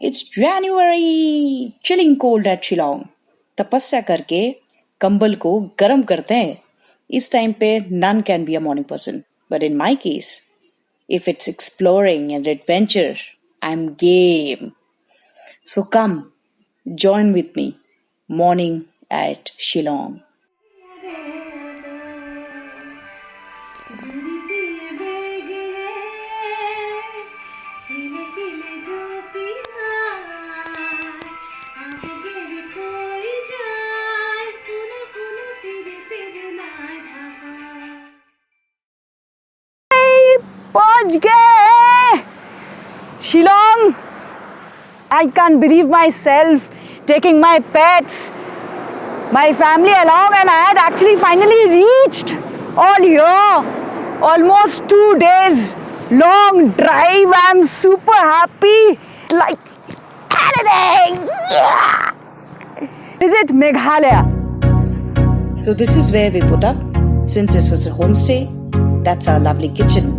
It's January. Chilling cold at Shillong. तपस्या करके कंबल को गर्म करते हैं. इस टाइम पे none can be a morning person. But in my case, if it's exploring and adventure, I'm game. So come, join with me. Morning at Shillong. पहुंच गए Shillong. I can't believe myself taking my pets, my family along, and I had actually finally reached all here. Almost 2 days long drive. I'm super happy like anything. Yeah! Visit Meghalaya. So this is where we put up. Since this was a homestay, that's our lovely kitchen.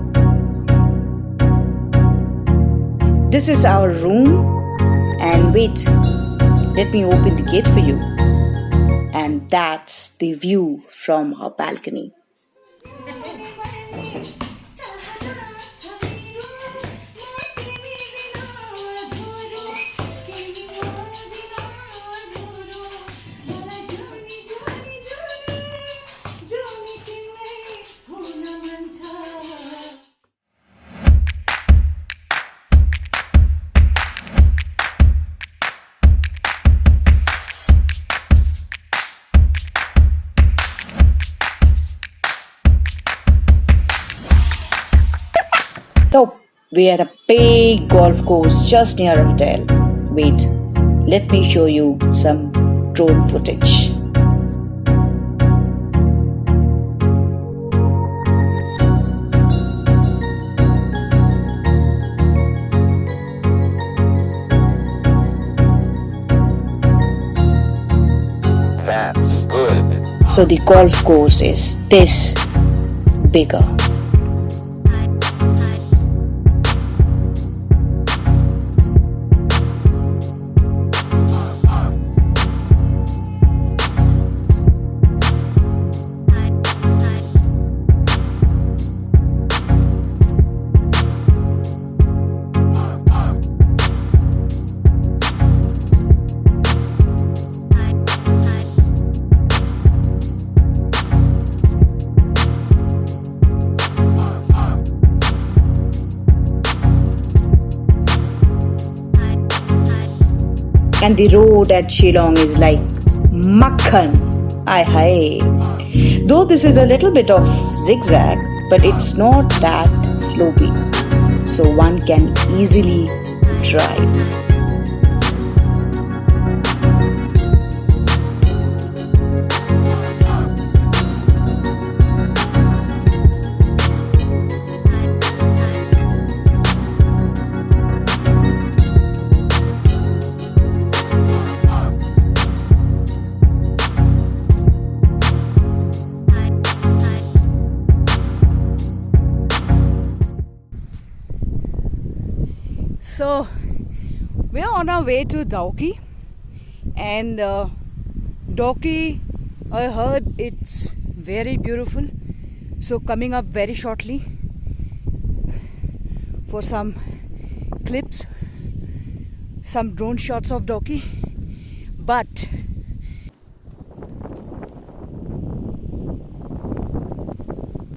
This is our room, and wait, let me open the gate for you. And that's the view from our balcony. So, we're at a big golf course just near our hotel. Wait, let me show you some drone footage. That's good. So the golf course is this bigger. And the road at Shillong is like makhan. Aye hai. Though this is a little bit of zigzag, but it's not that slopey, so one can easily drive. So we're on our way to Dauki, and Dauki, I heard it's very beautiful. So coming up very shortly for some clips, some drone shots of Dauki. But